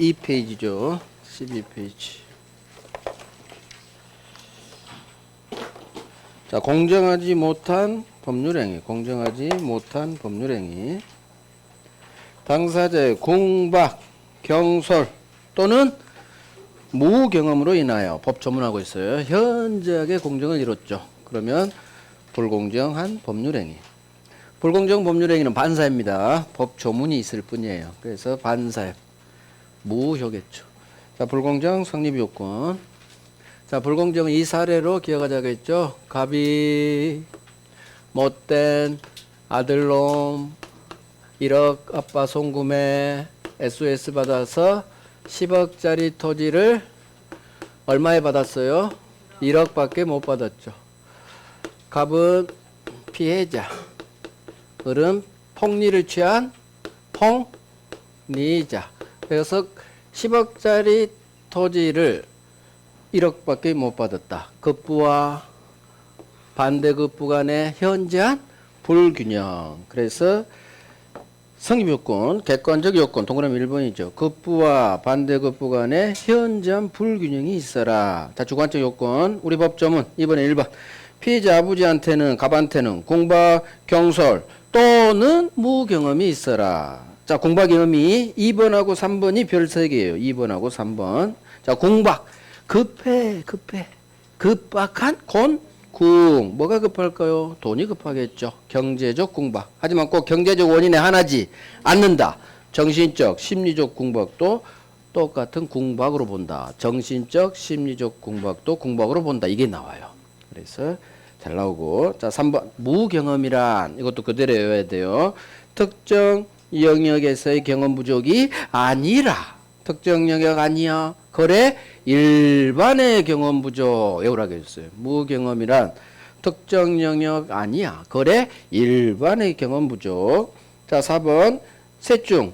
12페이지죠. 12페이지. 자, 공정하지 못한 법률행위. 공정하지 못한 법률행위. 당사자의 공박, 경솔 또는 무경험으로 인하여 법 조문하고 있어요. 현저하게 공정을 이뤘죠. 그러면 불공정한 법률행위. 불공정 법률행위는 반사입니다. 법 조문이 있을 뿐이에요. 그래서 반사예요. 무효겠죠. 자, 불공정 성립 요건. 자, 불공정은 이 사례로 기억하자고 했죠. 갑이 못된 아들놈 1억 아빠 송금에 SOS 받아서 10억짜리 토지를 얼마에 받았어요? 1억밖에 못 받았죠. 갑은 피해자, 을은 폭리를 취한 폭리자. 그래서 10억짜리 토지를 1억밖에 못 받았다. 급부와 반대급부 간의 현저한 불균형. 그래서 성립요건, 객관적 요건, 동그라미 1번이죠. 급부와 반대급부 간의 현저한 불균형이 있어라. 자, 주관적 요건, 우리 법조문 2번에 1번. 피해자 아버지한테는, 갑한테는 공박, 경솔 또는 무경험이 있어라. 자, 공박 경험이 2번하고 3번이 별 3개예요. 2번하고 3번. 자, 공박. 급박한 궁. 뭐가 급할까요? 돈이 급하겠죠. 경제적 궁박. 하지만 꼭 경제적 원인의 하나지 않는다. 정신적, 심리적 궁박도 똑같은 궁박으로 본다. 정신적, 심리적 궁박도 궁박으로 본다. 이게 나와요. 그래서 잘 나오고. 자, 3번. 무경험이란 이것도 그대로 외워야 돼요. 특정 영역에서의 경험 부족이 아니라. 특정 영역 아니야. 거래 일반의 경험 부족 외우라고 했어요. 무경험이란 특정 영역 아니야. 거래 일반의 경험 부족. 자, 4번. 셋 중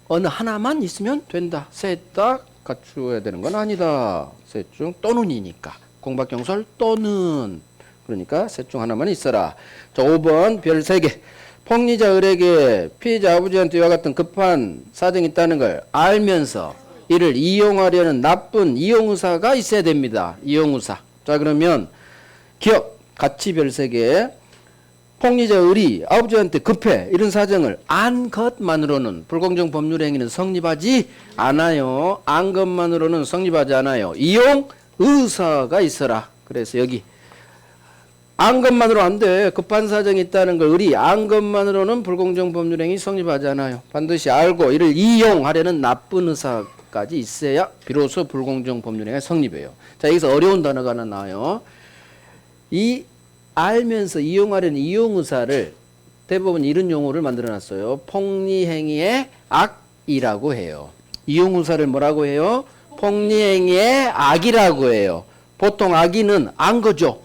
어느 하나만 있으면 된다. 셋 다 갖추어야 되는 건 아니다. 셋 중 또는이니까. 공박 경솔 또는. 그러니까 셋 중 하나만 있어라. 자, 5번 별 3개. 폭리자 을에게 피해자 아버지한테 이와 같은 급한 사정이 있다는 걸 알면서 이를 이용하려는 나쁜 이용의사가 있어야 됩니다. 이용의사. 자, 그러면 기억, 같이 별 3개. 폭리자 을이 아버지한테 급해 이런 사정을 안 것만으로는 불공정 법률행위는 성립하지 않아요. 안 것만으로는 성립하지 않아요. 이용의사가 있어라. 그래서 여기 안 것만으로 안 돼. 급한 사정이 있다는 걸 을이 안 것만으로는 불공정 법률행위 성립하지 않아요. 반드시 알고 이를 이용하려는 나쁜 의사까지 있어야 비로소 불공정 법률행위가 성립해요. 자, 여기서 어려운 단어가 하나 나와요. 이 알면서 이용하려는 이용의사를 대부분 이런 용어를 만들어놨어요. 폭리행위의 악이라고 해요. 이용의사를 뭐라고 해요? 폭리행위의 악이라고 해요. 보통 악의는 안 거죠.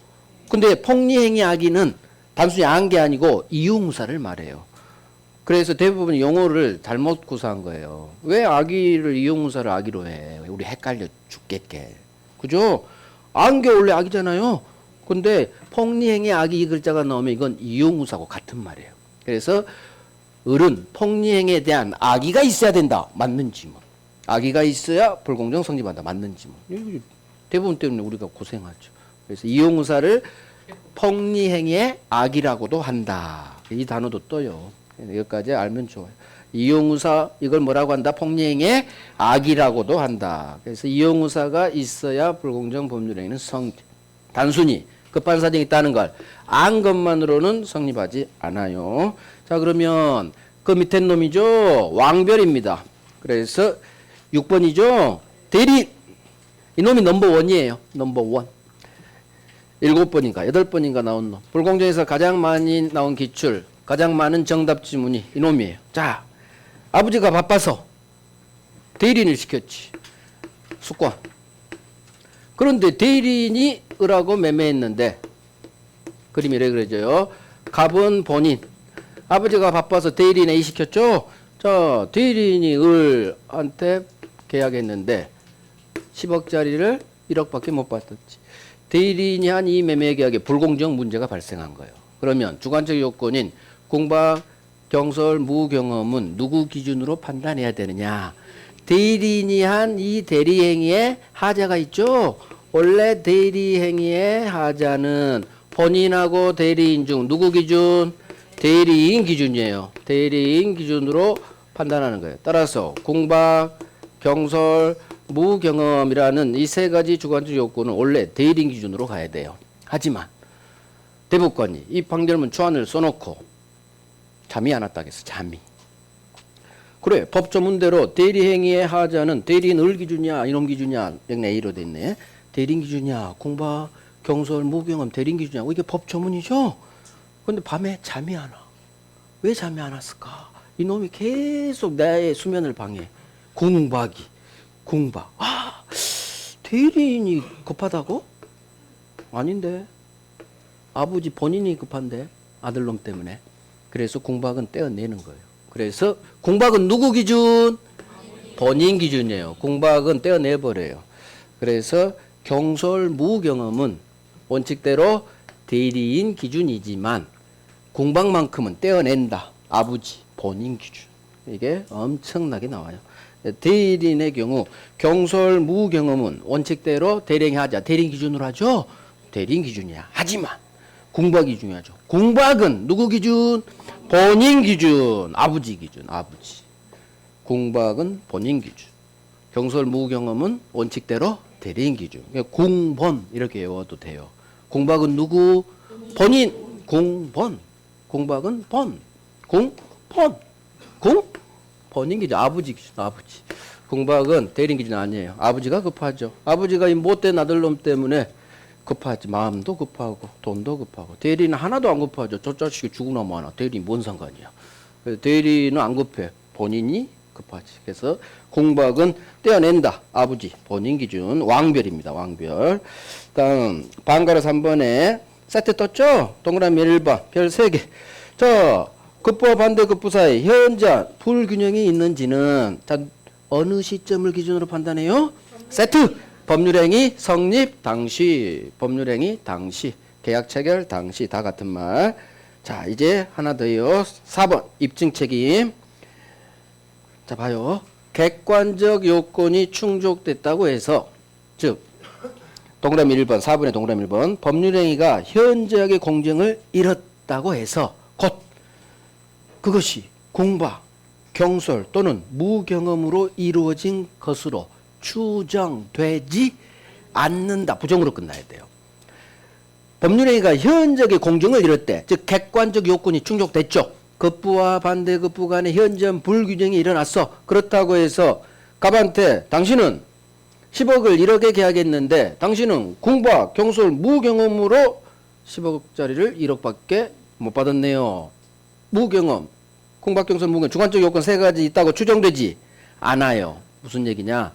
근데 폭리행위 악의는 단순히 안 게 아니고 이용의사를 말해요. 그래서 대부분 용어를 잘못 구사한 거예요. 왜 악의를 이용의사를 악의로 해? 우리 헷갈려 죽겠게. 그죠? 안 게 원래 악이잖아요. 근데 폭리행위 악의 이 글자가 나오면 이건 이용의사하고 같은 말이에요. 그래서 을은 폭리행위에 대한 악의가 있어야 된다. 맞는 지문. 악의가 있어야 불공정 성립한다. 맞는 지문. 대부분 때문에 우리가 고생하죠. 그래서 이용의사를 폭리행위의 악이라고도 한다. 이 단어도 떠요. 여기까지 알면 좋아요. 이용의사 이걸 뭐라고 한다? 폭리행위의 악이라고도 한다. 그래서 이용의사가 있어야 불공정 법률행위는 단순히 급한 사정이 있다는 걸 안 것만으로는 성립하지 않아요. 자, 그러면 그 밑에 놈이죠. 왕별입니다. 그래서 6번이죠. 대리. 이놈이 넘버원이에요. 넘버원. 7번인가 8번인가 나온 놈. 불공정에서 가장 많이 나온 기출, 가장 많은 정답 지문이 이놈이에요. 자, 아버지가 바빠서 대리인을 시켰지. 숙권. 그런데 대리인이 을하고 매매했는데 그림이 이래 그려져요. 갑은 본인. 아버지가 바빠서 대리인 A 시켰죠. 자, 대리인이 을한테 계약했는데 10억짜리를 1억밖에 못 받았지. 대리인이 한 이 매매 계약에 불공정 문제가 발생한 거예요. 그러면 주관적 요건인 공박, 경솔, 무경험은 누구 기준으로 판단해야 되느냐? 대리인이 한 이 대리행위의 하자가 있죠. 원래 대리행위의 하자는 본인하고 대리인 중 누구 기준? 대리인 기준이에요. 대리인 기준으로 판단하는 거예요. 따라서 공박, 경설, 무경험이라는 이 세 가지 주관적 요건은 원래 대리인 기준으로 가야 돼요. 하지만 대법관이 이 판결문 초안을 써놓고 잠이 안 왔다 했어. 잠이. 그래, 법조문대로 대리행위의 하자는 대리인 을 기준이야, 이놈 기준이야, 여기 A로 돼 있네. 대리인 기준이야, 공박, 경설, 무경험, 대리인 기준이야. 이게 법조문이죠? 근데 밤에 잠이 안 와. 왜 잠이 안 왔을까? 이놈이 계속 나의 수면을 방해. 공박. 아, 대리인이 급하다고? 아닌데. 아버지 본인이 급한데, 아들놈 때문에. 그래서 공박은 떼어내는 거예요. 그래서 공박은 누구 기준? 본인 기준이에요. 공박은 떼어내버려요. 그래서 경설 무경험은 원칙대로 대리인 기준이지만 공박만큼은 떼어낸다. 아버지 본인 기준. 이게 엄청나게 나와요. 대리인의 경우 경설 무경험은 원칙대로 대리행하자. 대리인 기준으로 하죠. 대리인 기준이야. 하지만 공박이 중요하죠. 공박은 누구 기준? 본인 기준. 아버지 기준. 아버지. 공박은 본인 기준. 경설 무경험은 원칙대로 대리인 기준. 공본 이렇게 외워도 돼요. 공박은 누구? 본인. 공본. 공박은 본. 본인 기준. 아버지 기준. 아버지. 공박은 대리인 기준 아니에요. 아버지가 급하죠. 아버지가 이 못된 아들놈 때문에 급하지. 마음도 급하고 돈도 급하고. 대리는 하나도 안 급하죠. 저 자식이 죽으나 마나. 대리 뭔 상관이야. 대리는 안 급해. 본인이 급하지. 그래서 공박은 떼어낸다. 아버지 본인 기준. 왕별입니다. 왕별. 다음 반가로 3번에 세트 떴죠. 동그라미 1번 별 3개. 자, 급부와 반대급부 사이 현재 불균형이 있는지는 자, 어느 시점을 기준으로 판단해요? 세트. 법률행위 성립 당시. 법률행위 당시. 계약 체결 당시. 다 같은 말. 자, 이제 하나 더요. 4번 입증 책임. 자, 봐요. 객관적 요건이 충족됐다고 해서 즉 동그라미 1번 4번의 동그라미 1번 법률행위가 현저하게 공정을 잃었다고 해서 곧 그것이 공박, 경설 또는 무경험으로 이루어진 것으로 추정되지 않는다. 부정으로 끝나야 돼요. 법률행위가 현저하게 공정을 잃었대. 즉 객관적 요건이 충족됐죠. 급부와 반대급부 간의 현저한 불균형이 일어났어. 그렇다고 해서 갑한테 당신은 10억을 1억에 계약했는데 당신은 공박, 경설, 무경험으로 10억짜리를 1억밖에 못 받았네요. 무경험, 공박, 경설, 무경험 주관적 요건 3가지 있다고 추정되지 않아요. 무슨 얘기냐?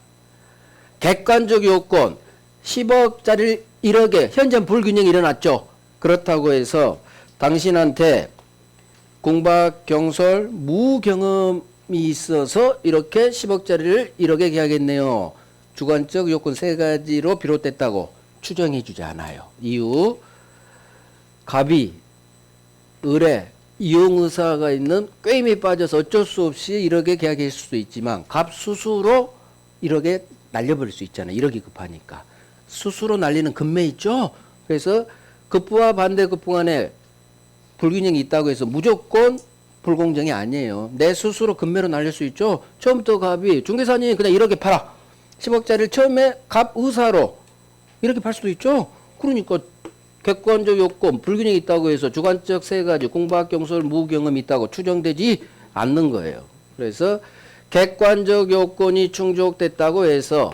객관적 요건 10억짜리 1억에 현재 불균형이 일어났죠. 그렇다고 해서 당신한테 공박, 경설, 무경험이 있어서 이렇게 10억짜리를 1억에 계약했네요. 주관적 요건 3가지로 비롯됐다고 추정해 주지 않아요. 이유 갑이 을에 이용의사가 있는 꾀임에 빠져서 어쩔 수 없이 1억에 계약했을 수도 있지만 갑 스스로 1억에 날려버릴 수 있잖아요. 1억이 급하니까. 스스로 날리는 금매 있죠. 그래서 급부와 반대급부 간에 불균형이 있다고 해서 무조건 불공정이 아니에요. 내 스스로 금매로 날릴 수 있죠. 처음부터 갑이 중개사님 그냥 1억에 팔아. 10억짜리를 처음에 갑 의사로 이렇게 팔 수도 있죠. 그러니까 객관적 요건 불균형이 있다고 해서 주관적 3가지 공박, 경설, 무경험이 있다고 추정되지 않는 거예요. 그래서 객관적 요건이 충족됐다고 해서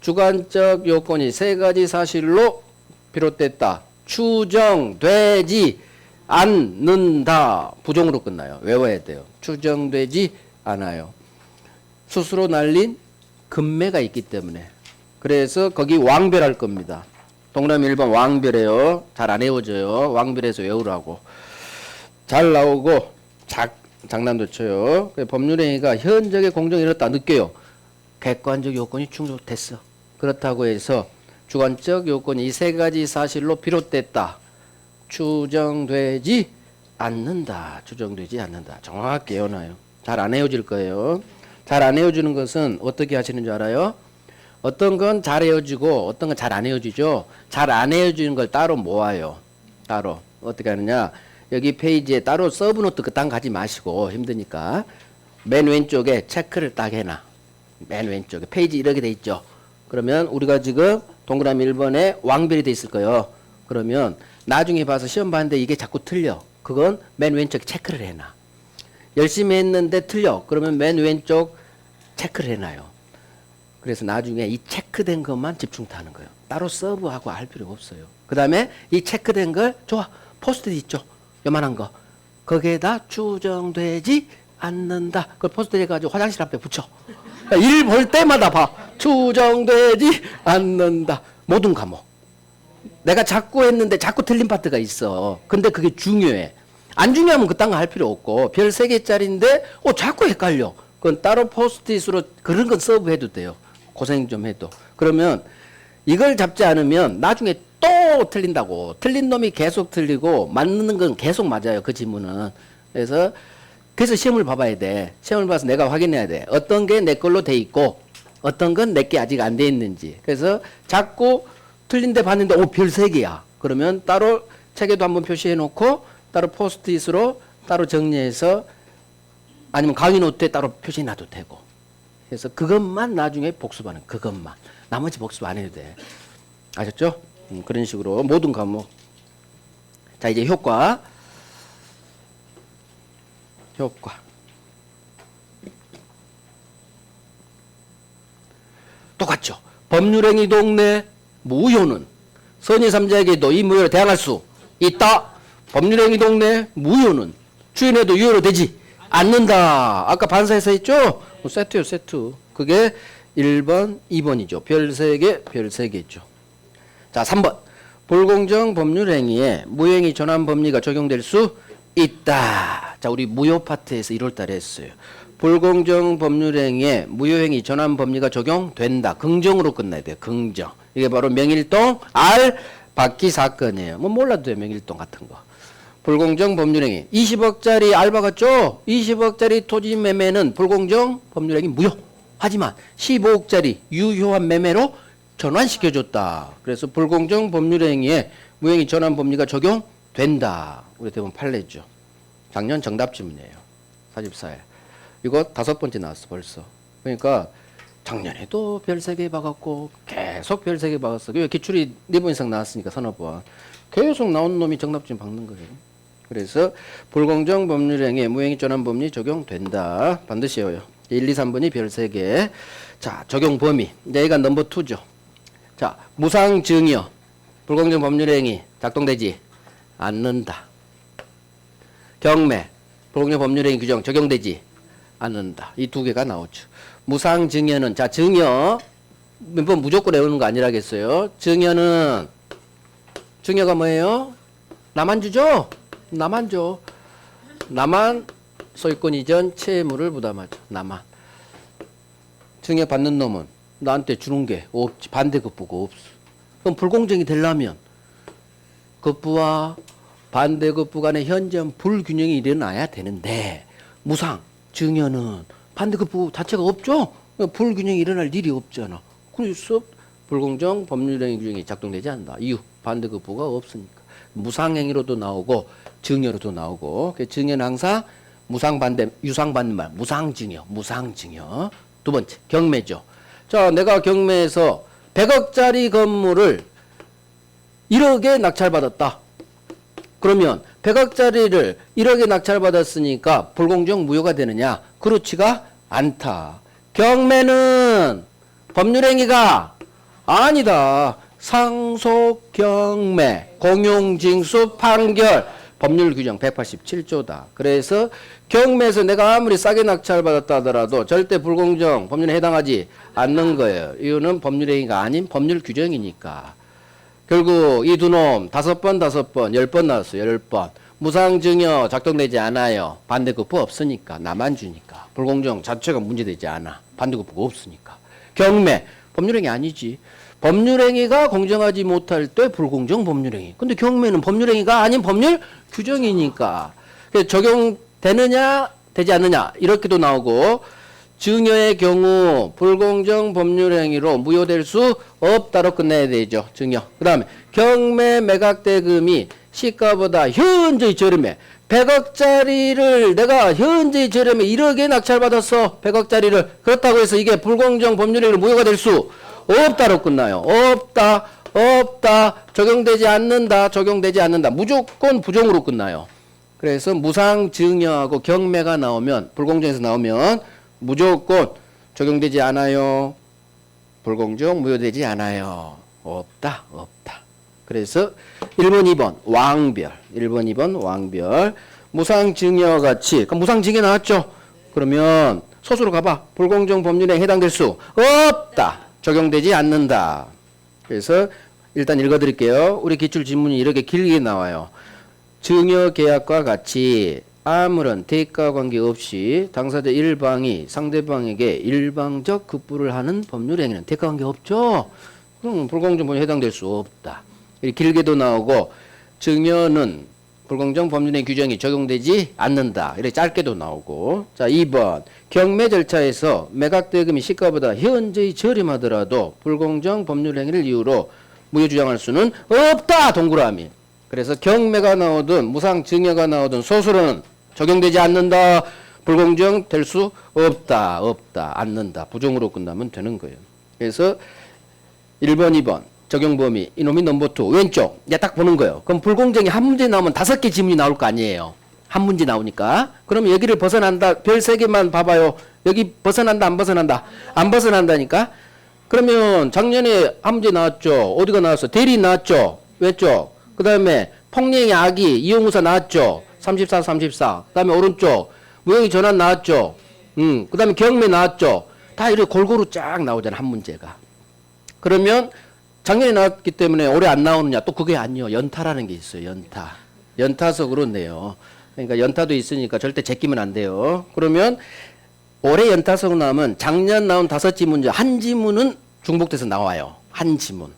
주관적 요건이 3가지 사실로 비롯됐다. 추정되지 않는다. 부정으로 끝나요. 외워야 돼요. 추정되지 않아요. 스스로 날린 금매가 있기 때문에. 그래서 거기 왕별할 겁니다. 동그라미 1번 왕별해요. 잘 안 외워져요. 왕별해서 외우라고. 잘 나오고 장난도 쳐요. 법률행위가 현저하게 공정이 이렇다 느껴요. 객관적 요건이 충족됐어. 그렇다고 해서 주관적 요건이 이 3가지 사실로 비롯됐다. 추정되지 않는다. 추정되지 않는다. 정확하게 외워놔요. 잘 안 외워질 거예요. 잘 안 헤어지는 것은 어떻게 하시는 줄 알아요? 어떤 건 잘 헤어지고 어떤 건 잘 안 헤어지죠. 잘 안 헤어지는 걸 따로 모아요. 따로 어떻게 하느냐? 여기 페이지에 따로 서브노트 그딴 가지 마시고 힘드니까 맨 왼쪽에 체크를 딱 해놔. 맨 왼쪽에 페이지 이렇게 돼 있죠. 그러면 우리가 지금 동그라미 1번에 왕별이 돼 있을 거예요. 그러면 나중에 봐서 시험 봤는데 이게 자꾸 틀려. 그건 맨 왼쪽에 체크를 해놔. 열심히 했는데 틀려. 그러면 맨 왼쪽 체크를 해놔요. 그래서 나중에 이 체크된 것만 집중하는 거예요. 따로 서브하고 할 필요가 없어요. 그 다음에 이 체크된 걸 좋아. 포스트잇 있죠. 요만한 거. 거기에다 추정되지 않는다. 그걸 포스트잇 해가지고 화장실 앞에 붙여. 일 볼 때마다 봐. 추정되지 않는다. 모든 과목. 내가 자꾸 했는데 자꾸 틀린 파트가 있어. 근데 그게 중요해. 안 중요하면 그딴 거 할 필요 없고 별 3개짜리인데 자꾸 헷갈려. 그건 따로 포스트잇으로 그런 건 서브해도 돼요. 고생 좀 해도. 그러면 이걸 잡지 않으면 나중에 또 틀린다고. 틀린 놈이 계속 틀리고 맞는 건 계속 맞아요. 그 지문은. 그래서 시험을 봐봐야 돼. 시험을 봐서 내가 확인해야 돼. 어떤 게 내 걸로 돼 있고 어떤 건 내게 아직 안 돼 있는지. 그래서 자꾸 틀린데 봤는데 별 3개야. 그러면 따로 책에도 한번 표시해 놓고 따로 포스트잇으로 따로 정리해서 아니면 강의 노트에 따로 표시해 놔도 되고. 그래서 그것만 나중에 복습하는 그것만. 나머지 복습 안 해도 돼. 아셨죠? 그런 식으로 모든 과목. 자, 이제 효과. 똑같죠. 법률행위 동내 무효는 선의 3자에게도 이 무효를 대항할 수 있다. 법률행위 동내 무효는 주인에도 유효로 되지 않는다. 아까 반사에서 했죠? 세트요, 세트. 그게 1번, 2번이죠. 별 3개, 별 3개죠. 자, 3번. 불공정 법률행위에 무효행위 전환 법리가 적용될 수 있다. 자, 우리 무효 파트에서 1월달에 했어요. 불공정 법률행위에 무효행위 전환 법리가 적용된다. 긍정으로 끝나야 돼요. 긍정. 이게 바로 명일동 R 받기 사건이에요. 몰라도 돼요. 명일동 같은 거. 불공정 법률행위. 20억짜리 알 박았죠? 20억짜리 토지 매매는 불공정 법률행위 무효. 하지만 15억짜리 유효한 매매로 전환시켜줬다. 그래서 불공정 법률행위에 무효행위 전환 법리가 적용된다. 우리 대부분 판례죠. 작년 정답 질문이에요. 44일. 이거 5번째 나왔어 벌써. 그러니까 작년에도 별 3개 박았고 계속 별 3개 박았어. 기출이 4번 이상 나왔으니까 서너 번. 계속 나온 놈이 정답 질문 박는 거예요. 그래서 불공정 법률행위에 무효행위 전환 법리 적용된다. 반드시 외워요. 1, 2, 3번이 별 3개. 자, 적용 범위. 이제 얘가 넘버 2죠. 자, 무상증여. 불공정 법률행위 작동되지 않는다. 경매. 불공정 법률행위 규정 적용되지 않는다. 이 2개가 나오죠. 무상증여는, 자, 증여. 몇 번 무조건 외우는 거 아니라겠어요. 증여는, 증여가 뭐예요? 나만 주죠? 나만 줘. 나만 소유권 이전 채무를 부담하죠. 나만. 증여 받는 놈은 나한테 주는 게 없지. 반대급부가 없어. 그럼 불공정이 되려면 급부와 반대급부 간의 현저한 불균형이 일어나야 되는데 무상, 증여는 반대급부 자체가 없죠. 불균형이 일어날 일이 없잖아. 그래서 불공정 법률행위 규정이 작동되지 않는다. 이유, 반대급부가 없으니까. 무상행위로도 나오고 증여로도 나오고. 증여는 항상 무상반대, 유상반대말, 무상증여, 무상증여. 2번째, 경매죠. 자, 내가 경매에서 100억짜리 건물을 1억에 낙찰받았다. 그러면 100억짜리를 1억에 낙찰받았으니까 불공정 무효가 되느냐? 그렇지가 않다. 경매는 법률행위가 아니다. 상속 경매, 공용징수 판결, 법률 규정 187조다. 그래서 경매에서 내가 아무리 싸게 낙찰받았다 하더라도 절대 불공정 법률에 해당하지 않는 거예요. 이유는 법률행위가 아닌 법률 규정이니까. 결국 이 두 놈 5번, 10번 나왔어요. 10번. 무상증여 작동되지 않아요. 반대급부 없으니까. 나만 주니까. 불공정 자체가 문제되지 않아. 반대급부가 없으니까. 경매. 법률행위 아니지. 법률행위가 공정하지 못할 때 불공정 법률행위. 근데 경매는 법률행위가 아닌 법률 규정이니까. 적용되느냐, 되지 않느냐. 이렇게도 나오고. 증여의 경우 불공정 법률 행위로 무효될 수 없다로 끝내야 되죠. 증여. 그 다음에 경매 매각대금이 시가보다 현저히 저렴해. 100억짜리를 내가 현저히 저렴해 1억에 낙찰받았어. 100억짜리를. 그렇다고 해서 이게 불공정 법률 행위로 무효가 될 수 없다로 끝나요. 없다. 적용되지 않는다. 무조건 부정으로 끝나요. 그래서 무상 증여하고 경매가 나오면 불공정에서 나오면 무조건 적용되지 않아요. 불공정 무효되지 않아요. 없다. 그래서 1번 2번 왕별 1번 2번 왕별 무상 증여와 같이 그럼 무상 증여 나왔죠. 그러면 소수로 가봐. 불공정 법률에 해당될 수 없다. 적용되지 않는다. 그래서 일단 읽어드릴게요. 우리 기출지문이 이렇게 길게 나와요. 증여계약과 같이 아무런 대가 관계없이 당사자 일방이 상대방에게 일방적 급부를 하는 법률 행위는 대가 관계 없죠? 그럼 불공정 법률에 해당될 수 없다. 이렇게 길게도 나오고 증여는 불공정 법률의 규정이 적용되지 않는다. 이렇게 짧게도 나오고. 자, 2번 경매 절차에서 매각대금이 시가보다 현저히 저렴하더라도 불공정 법률 행위를 이유로 무효 주장할 수는 없다. 동그라미. 그래서 경매가 나오든 무상 증여가 나오든 소수로는 적용되지 않는다. 불공정 될 수 없다. 않는다. 부정으로 끝나면 되는 거예요. 그래서 1번, 2번 적용 범위 이놈이 넘버 2 왼쪽 이제 딱 보는 거예요. 그럼 불공정이 한 문제 나오면 5개 지문이 나올 거 아니에요. 한 문제 나오니까. 그럼 여기를 벗어난다. 별 3개만 봐봐요. 여기 벗어난다 안 벗어난다? 안 벗어난다니까. 그러면 작년에 한 문제 나왔죠. 어디가 나왔어? 대리 나왔죠. 왼쪽. 그 다음에 폭행의 악의 이용우사 나왔죠. 34. 그 다음에 오른쪽 무형의 전환 나왔죠. 그 다음에 경매 나왔죠. 다 이렇게 골고루 쫙 나오잖아. 한 문제가. 그러면 작년에 나왔기 때문에 올해 안 나오느냐? 또 그게 아니요. 연타라는 게 있어요. 연타서 그렇네요. 그러니까 연타도 있으니까 절대 제끼면 안 돼요. 그러면 올해 연타석으로 나오면 작년 나온 5지문 중 한 지문은 중복돼서 나와요. 한 지문.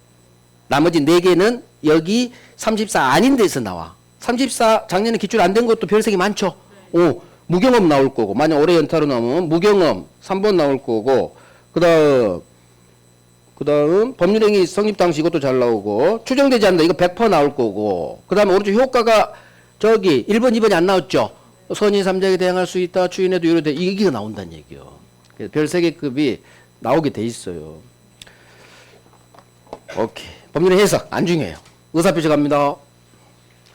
나머지 4개는 여기 34 아닌 데서 나와. 34 작년에 기출 안 된 것도 별색이 많죠. 오, 무경험 나올 거고. 만약 올해 연타로 나오면 무경험 3번 나올 거고. 그다음 법률행위 성립 당시 이것도 잘 나오고. 추정되지 않는다. 이거 100% 나올 거고. 그다음에 오른쪽 효과가 저기 1번, 2번이 안 나왔죠. 선의 3자에게 대항할 수 있다. 추인해도 유효돼. 이게 나온다는 얘기요. 그래서 별 3개급이 나오게 돼 있어요. 오케이. 법률의 해석 안 중요해요. 의사표시 갑니다.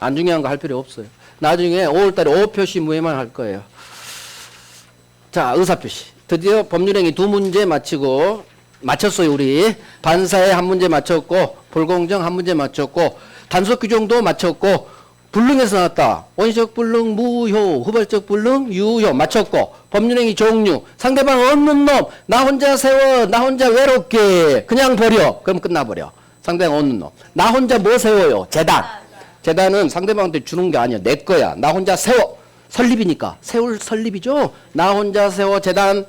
안 중요한 거 할 필요 없어요. 나중에 5월달에 5표시 무예만 할 거예요. 자, 의사표시. 드디어 법률행위 2문제 마쳤어요. 우리 반사에 1문제 맞췄고 불공정 1문제 맞췄고 단속 규정도 맞췄고 불능에서 나왔다. 원시적 불능 무효, 후발적 불능 유효 맞췄고 법률행위 종류 상대방 없는 놈 나 혼자 세워 나 혼자 외롭게 그냥 버려 그럼 끝나버려. 상대방 없는 놈 나 혼자 뭐 세워요? 재단은 상대방한테 주는 게 아니야. 내 거야. 나 혼자 세워. 설립이니까 세울 설립이죠. 나 혼자 세워 재단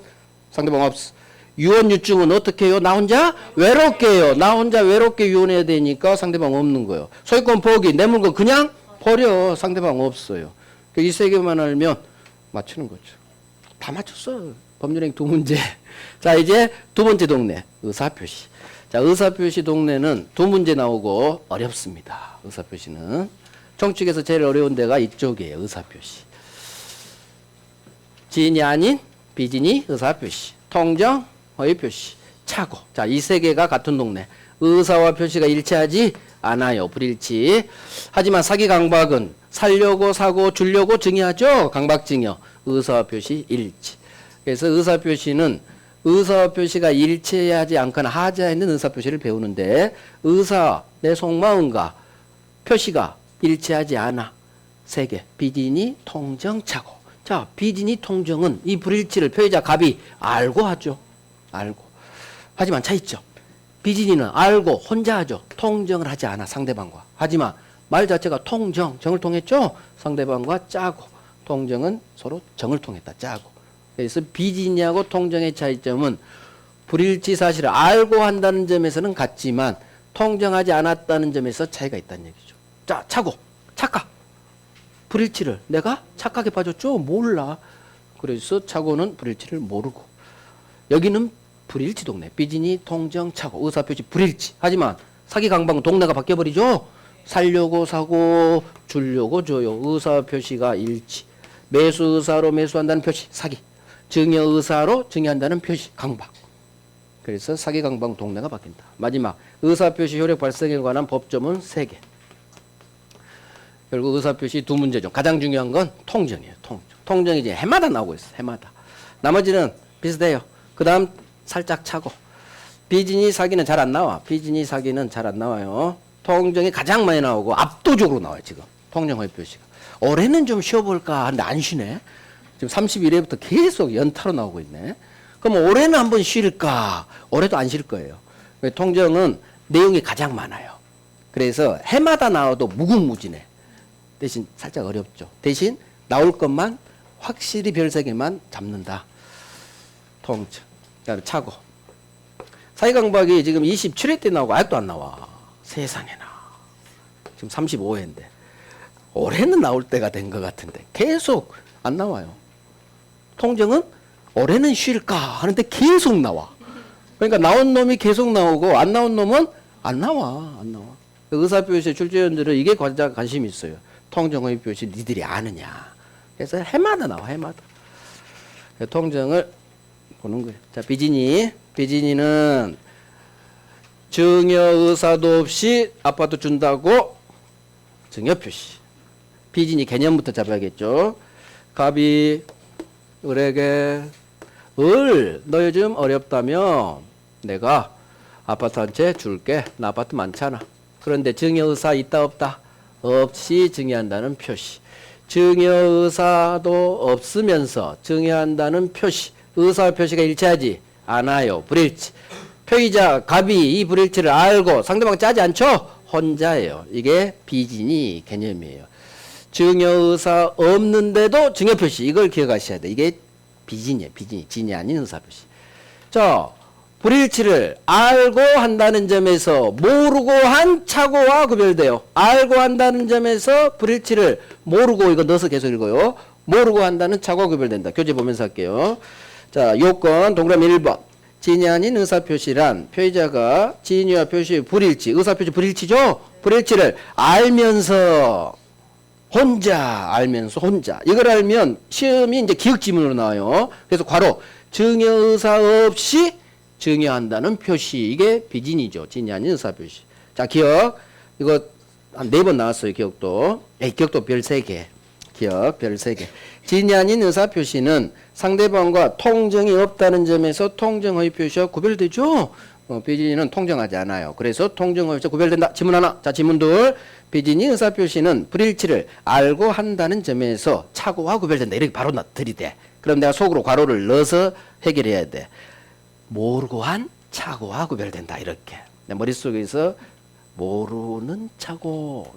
상대방 없어. 유언 유증은 어떻게 해요? 나 혼자 외롭게 해요. 나 혼자 외롭게 유언해야 되니까 상대방 없는 거예요. 소유권 포기 내 물건 그냥 버려. 상대방 없어요. 이 3개만 알면 맞추는 거죠. 다 맞췄어. 법률행위 2문제. 자, 이제 2번째 동네 의사표시. 자, 의사표시 동네는 2문제 나오고 어렵습니다. 의사표시는 총칙에서 제일 어려운 데가 이쪽이에요. 의사표시. 지인이 아닌 비진이 의사표시. 통정 허위표시. 착오. 자, 이 3개가 같은 동네. 의사와 표시가 일치하지 않아요. 불일치. 하지만 사기 강박은 살려고 사고 주려고 증여하죠. 강박증여. 의사와 표시 일치. 그래서 의사표시는 의사와 표시가 일치하지 않거나 하자 있는 의사표시를 배우는데 의사 내 속마음과 표시가 일치하지 않아. 3개. 비진이 통정 착오. 자, 비진이 통정은 이 불일치를 표의자 갑이 알고 하죠. 알고. 하지만 차이점. 비진이는 알고 혼자 하죠. 통정을 하지 않아 상대방과. 하지만 말 자체가 통정, 정을 통했죠. 상대방과 짜고. 통정은 서로 정을 통했다. 짜고. 그래서 비진이하고 통정의 차이점은 불일치 사실을 알고 한다는 점에서는 같지만 통정하지 않았다는 점에서 차이가 있다는 얘기죠. 자, 착오, 착각. 불일치를 내가 착각해 봐줬죠? 몰라. 그래서 착오는 불일치를 모르고. 여기는 불일치 동네. 삐진이, 통정, 차고, 의사표시 불일치. 하지만 사기, 강박, 동네가 바뀌어버리죠. 살려고 사고, 주려고 줘요. 의사표시가 일치. 매수 의사로 매수한다는 표시, 사기. 증여 의사로 증여한다는 표시, 강박. 그래서 사기, 강박, 동네가 바뀐다. 마지막 의사표시 효력 발생에 관한 법조문 3개. 결국 의사표시 2문제 중 가장 중요한 건 통정이에요. 통정이 이제 해마다 나오고 있어요. 해마다. 나머지는 비슷해요. 그 다음 살짝 차고. 비진이 사기는 잘 안 나와. 비진이 사기는 잘 안 나와요. 통정이 가장 많이 나오고 압도적으로 나와요. 지금 통정 허위 표시가. 올해는 좀 쉬어볼까 하는데 안 쉬네. 지금 31회부터 계속 연타로 나오고 있네. 그럼 올해는 한번 쉴까? 올해도 안 쉴 거예요. 통정은 내용이 가장 많아요. 그래서 해마다 나와도 무궁무진해. 대신 살짝 어렵죠. 대신 나올 것만 확실히 별세개만 잡는다. 통정. 그다음에 차고. 사기강박이 지금 27회 때 나오고 아직도 안 나와. 세상에나. 지금 35회인데. 올해는 나올 때가 된 것 같은데 계속 안 나와요. 통정은 올해는 쉴까 하는데 계속 나와. 그러니까 나온 놈이 계속 나오고 안 나온 놈은 안 나와. 안 나와. 의사표시 출제위원들은 이게 가장 관심이 있어요. 통정의 표시 니들이 아느냐. 그래서 해마다 나와. 해마다. 통정을 보는 거예요. 자, 비진이는 증여 의사도 없이 아파트 준다고 증여 표시. 비진이 개념부터 잡아야겠죠. 갑이 을에게 너 요즘 어렵다며 내가 아파트 한 채 줄게. 나 아파트 많잖아. 그런데 증여 의사 있다 없다? 없이 증여한다는 표시. 증여 의사도 없으면서 증여한다는 표시. 의사 표시가 일치하지 않아요. 불일치. 표의자 갑이 이 불일치를 알고 상대방 짜지 않죠? 혼자예요. 이게 비진이 개념이에요. 증여 의사 없는데도 증여 표시. 이걸 기억하셔야 돼. 이게 비진이에요. 비진이. 진이 아닌 의사 표시. 자, 불일치를 알고 한다는 점에서 모르고 한 착오와 구별돼요. 알고 한다는 점에서 불일치를 모르고, 이거 넣어서 계속 읽어요. 모르고 한다는 착오와 구별된다. 교재 보면서 할게요. 자, 요건 동그라미 1번. 진이 아닌 의사표시란 표의자가 진위와 표시의 불일치, 의사표시 불일치죠? 불일치를 알면서 혼자. 이걸 알면 시험이 이제 기억지문으로 나와요. 그래서 괄호 증여 의사 없이 증여한다는 표시. 이게 비진이죠. 진이 아닌 의사표시. 자, 기억. 이거 한 4번 나왔어요. 기억도. 기억도 별 3개. 기억 별 3개. 진이 아닌 의사표시는 상대방과 통정이 없다는 점에서 통정의 표시와 구별되죠. 비진이는 통정하지 않아요. 그래서 통정의 표시와 구별된다. 지문 하나. 자, 지문 둘. 비진이 의사표시는 불일치를 알고 한다는 점에서 착오와 구별된다. 이렇게 바로 들이대. 그럼 내가 속으로 괄호를 넣어서 해결해야 돼. 모르고 한 착오와 구별된다. 이렇게. 내 머릿속에서 모르는 착오.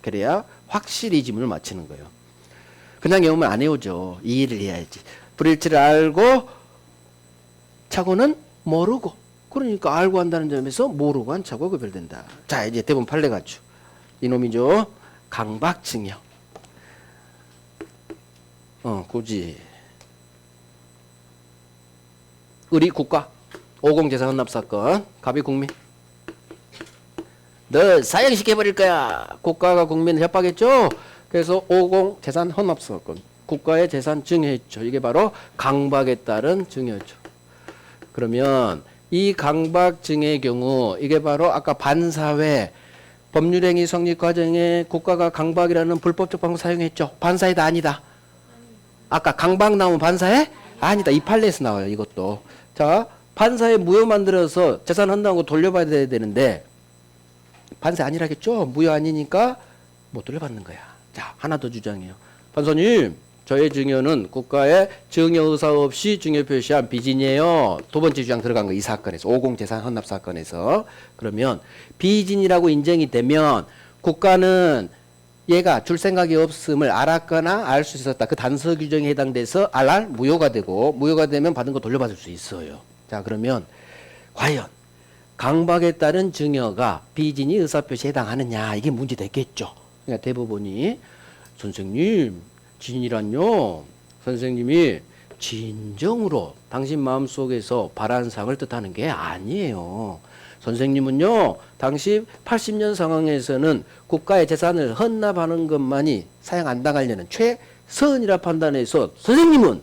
그래야 확실히 지문을 맞히는 거예요. 그냥 외우면 안 외우죠. 이해를 해야지. 불일치를 알고 착오는 모르고. 그러니까 알고 한다는 점에서 모르고 한 착오가 구별된다. 자, 이제 대본 판례 갖추. 이놈이죠. 강박증여. 굳이. 을이 국가. 50 재산 헌납 사건. 갑이 국민. 너 사형시켜버릴 거야. 국가가 국민을 협박했죠. 그래서 50 재산 헌납 사건. 국가의 재산 증여했죠. 이게 바로 강박에 따른 증여죠. 그러면 이 강박 증여의 경우 이게 바로 아까 반사회 법률행위 성립 과정에 국가가 강박이라는 불법적 방법 사용했죠. 반사회다 아니다. 아까 강박 나오면 반사회? 아니다. 이 판례에서 나와요. 이것도. 자, 반사회 무효 만들어서 재산 헌납하고 돌려받아야 되는데 반사 아니라겠죠. 무효 아니니까 못 돌려받는 거야. 자, 하나 더 주장해요. 판사님, 저의 증여는 국가의 증여 의사 없이 증여 표시한 비진이에요. 두 번째 주장 들어간 거 이 사건에서 50 재산 헌납 사건에서. 그러면 비진이라고 인정이 되면 국가는 얘가 줄 생각이 없음을 알았거나 알 수 있었다. 그 단서 규정에 해당돼서 알알 무효가 되고, 무효가 되면 받은 거 돌려받을 수 있어요. 자, 그러면 과연 강박에 따른 증여가 비진이 의사표시에 해당하느냐, 이게 문제 됐겠죠. 그러니까 대법원이 선생님, 진이란요, 선생님이 진정으로 당신 마음속에서 바라는 상을 뜻하는 게 아니에요. 선생님은요, 당시 80년 상황에서는 국가의 재산을 헌납하는 것만이 사형 안 당하려는 최선이라 판단해서 선생님은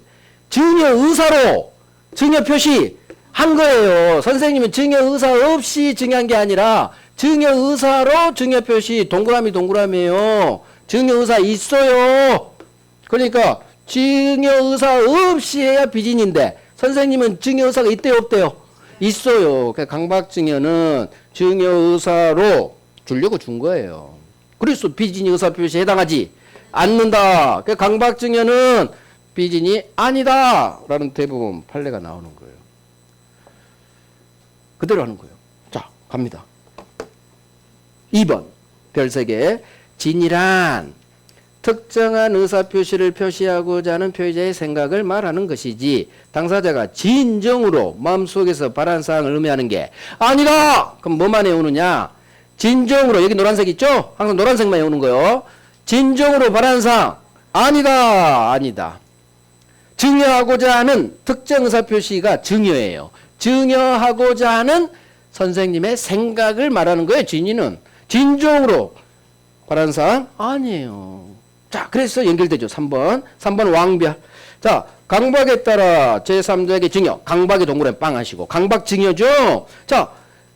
증여 의사로 증여 표시 한 거예요. 선생님은 증여 의사 없이 증여한 게 아니라 증여 의사로 증여 표시 동그라미에요. 증여 의사 있어요. 그러니까 증여 의사 없이 해야 비진인데 선생님은 증여 의사가 있대요, 없대요? 있어요. 강박 증여는 증여 의사로 주려고 준 거예요. 그래서 비진이 의사 표시에 해당하지 않는다. 강박 증여는 비진이 아니다라는 대부분 판례가 나오는 거예요. 그대로 하는 거예요. 자, 갑니다. 2번 별 3개. 진이란 특정한 의사표시를 표시하고자 하는 표의자의 생각을 말하는 것이지 당사자가 진정으로 마음속에서 바라는 사항을 의미하는 게 아니다. 그럼 뭐만 외우느냐? 진정으로, 여기 노란색 있죠? 항상 노란색만 외우는 거요. 진정으로 바라는 사항 아니다. 아니다. 증여하고자 하는 특정 의사표시가 증여예요. 증여하고자 하는 선생님의 생각을 말하는 거예요. 진이는 진정으로 바라는 사항 아니에요. 자, 그래서 연결되죠. 3번. 3번 왕별. 자, 강박에 따라 제3자에게 증여. 강박의 동그라미 빵 하시고. 강박 증여죠. 자,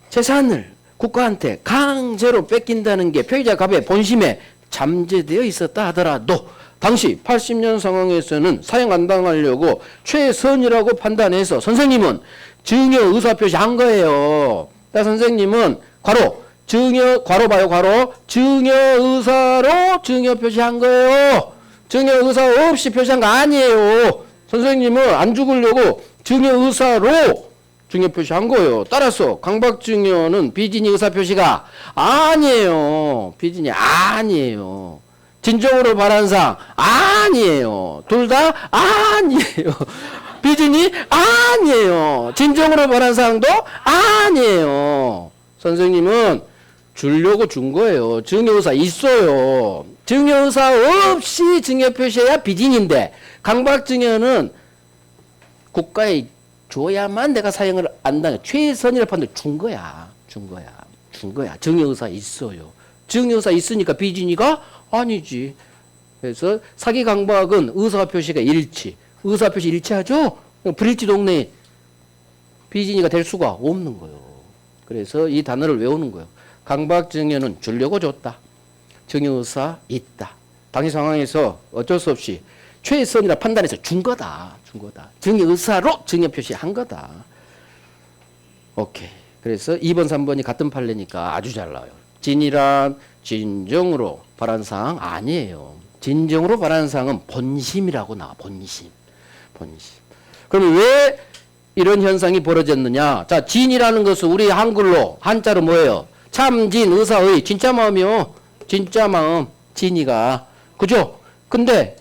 재산을 국가한테 강제로 뺏긴다는 게 표의자 갑의 본심에 잠재되어 있었다 하더라도 당시 80년 상황에서는 사형 안 당하려고 최선이라고 판단해서 선생님은 증여 의사표시 한 거예요. 나 선생님은 괄호 증여, 괄호 봐요, 괄호. 증여 의사로 증여 표시한 거예요. 증여 의사 없이 표시한 거 아니에요. 선생님은 안 죽으려고 증여 의사로 증여 표시한 거예요. 따라서 강박 증여는 비진이 의사 표시가 아니에요. 비진이 아니에요. 진정으로 바라는 사항 아니에요. 둘 다 아니에요. 비진이 아니에요. 진정으로 바라는 사항도 아니에요. 선생님은 주려고 준 거예요. 증여의사 있어요. 증여의사 없이 증여 표시해야 비진인데 강박증여는 국가에 줘야만 내가 사형을 안 당해. 최선이라 판단 준 거야. 준 거야. 증여의사 있어요. 증여의사 있으니까 비진이가 아니지. 그래서 사기 강박은 의사 표시가 일치. 의사 표시 일치하죠? 불일치 동네에 비진이가 될 수가 없는 거예요. 그래서 이 단어를 외우는 거예요. 강박 증여는 주려고 줬다. 증여의사 있다. 당시 상황에서 어쩔 수 없이 최선이라 판단해서 준 거다. 증여의사로 증여 표시한 거다. 오케이. 그래서 2번, 3번이 같은 판례니까 아주 잘 나와요. 진이란 진정으로 바라는 사항 아니에요. 진정으로 바라는 사항은 본심이라고 나와. 본심. 그러면 왜 이런 현상이 벌어졌느냐? 자, 진이라는 것은 우리 한글로 한자로 뭐예요? 참진 의사의 진짜 마음이요. 진짜 마음. 진이가. 그죠? 근데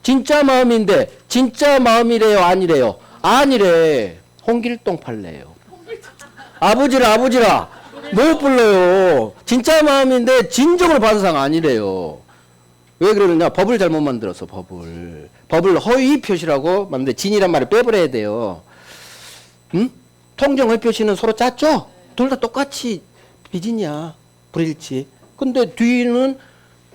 진짜 마음인데 진짜 마음이래요, 아니래요? 아니래. 홍길동 판례예요. 아버지라 못 불러요. 진짜 마음인데 진정으로 받은 상 아니래요. 왜 그러느냐? 법을 잘못 만들어서 법을 허위 표시라고 만드는데 진이란 말을 빼버려야 돼요. 응? 통정 허위 표시는 서로 짰죠? 둘 다 똑같이 비진이야. 불일치. 근데 뒤는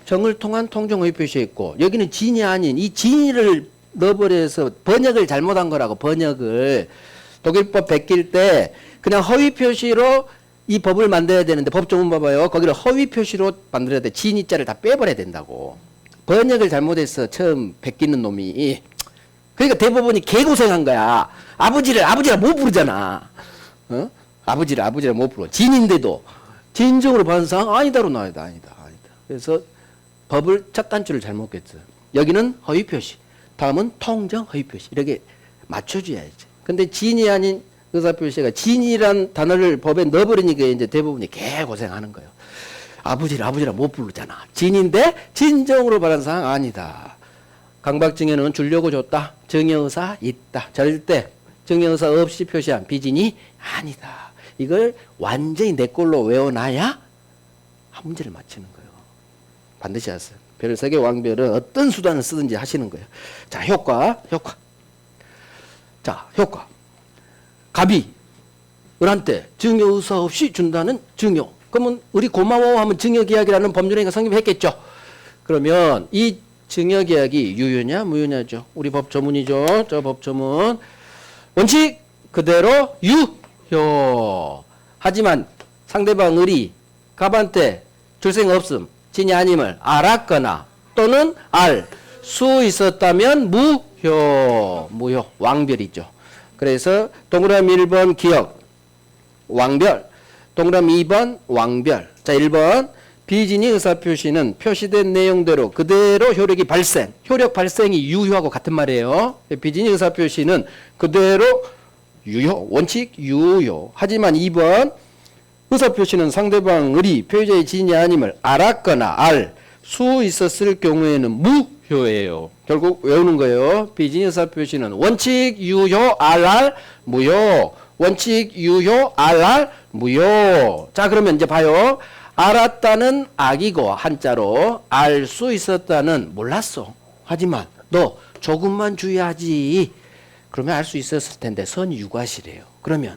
정을 통한 통정 허위 표시에 있고 여기는 진이 아닌 이 진이를 넣어버려서 번역을 잘못한 거라고. 번역을 독일법 베낄 때 그냥 허위 표시로 이 법을 만들어야 되는데 법조문 봐봐요. 거기를 허위 표시로 만들어야 돼. 진이자를 다 빼버려야 된다고. 번역을 잘못해서 처음 베끼는 놈이. 그러니까 대법원이 개고생한 거야. 아버지라 못 부르잖아. 어? 아버지라 못 부르. 진인데도 진정으로 받은 사항 아니다로 나와야 돼. 아니다. 그래서 법을 첫 단추를 잘못 꼈어요. 여기는 허위 표시. 다음은 통정 허위 표시. 이렇게 맞춰줘야지. 근데 진이 아닌 의사 표시가 진이란 단어를 법에 넣어버리니까 이제 대부분이 개고생하는 거예요. 아버지라 못 부르잖아. 진인데 진정으로 바라는 사항 아니다. 강박증여는 주려고 줬다. 증여의사 있다. 절대 증여의사 없이 표시한 비진이 아니다. 이걸 완전히 내 걸로 외워놔야 한 문제를 맞히는 거예요. 반드시 하세요. 별 3개 왕별은 어떤 수단을 쓰든지 하시는 거예요. 자, 효과. 자, 효과. 갑이 을한테 증여 의사 없이 준다는 증여. 그러면 우리 고마워하면 증여계약이라는 법률행위가 성립했겠죠. 그러면 이 증여계약이 유효냐 무효냐죠. 우리 법 조문이죠. 저 법 조문. 원칙 그대로 유효. 하지만 상대방 을이 갑한테 줄생 없음, 진이 아님을 알았거나 또는 알 수 있었다면 무효, 왕별이죠. 그래서 동그라미 1번 기억, 왕별, 동그라미 2번 왕별. 자, 1번 비진이 의사표시는 표시된 내용대로 그대로 효력이 발생. 효력 발생이 유효하고 같은 말이에요. 비진이 의사표시는 그대로 유효, 원칙 유효. 하지만 2번 의사표시는 상대방 을이 표의자의 지인이 아님을 알았거나 알 수 있었을 경우에는 무효예요. 결국 외우는 거예요. 비진이 의사표시는 원칙 유효 알알 무효. 원칙 유효 알알 무효. 자, 그러면 이제 봐요. 알았다는 악이고 한자로 알 수 있었다는 몰랐어. 하지만 너 조금만 주의하지. 그러면 알 수 있었을 텐데 선이 유과시래요. 그러면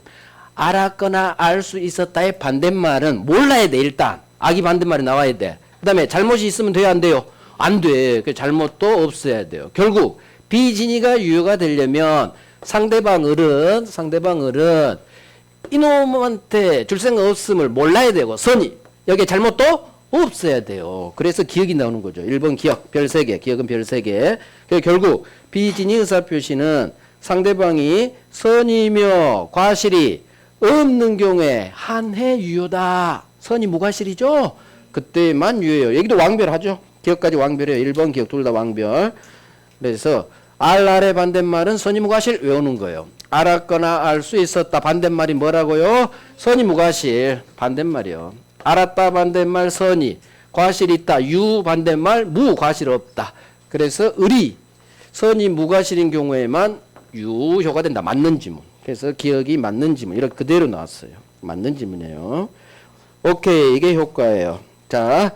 알았거나 알 수 있었다의 반대말은 몰라야 돼. 일단 악이 반대말이 나와야 돼. 그 다음에 잘못이 있으면 돼요 안 돼요? 안 돼. 그 잘못도 없어야 돼요. 결국 비진이가 유효가 되려면 상대방 을은 이놈한테 줄생 없음을 몰라야 되고 선이 여기에 잘못도 없어야 돼요. 그래서 기억이 나오는 거죠. 1번 기억 별 3개, 기억은 별 3개. 결국 비진이 의사표시는 상대방이 선이며 과실이 없는 경우에 한해 유효다. 선이 무과실이죠. 그때만 유효해요. 여기도 왕별하죠. 기억까지 왕별이에요. 1번 기억 둘 다 왕별. 그래서 알의 반대말은 선이 무과실 외우는 거예요. 알았거나 알 수 있었다 반대말이 뭐라고요? 선이 무과실 반대말이요. 알았다 반대말 선이, 과실 있다 유 반대말 무과실 없다. 그래서 을이 선이 무과실인 경우에만 유효가 된다. 맞는 지문. 그래서 기억이 맞는 지문. 이렇게 그대로 나왔어요. 맞는 지문이에요. 오케이. 이게 효과예요. 자,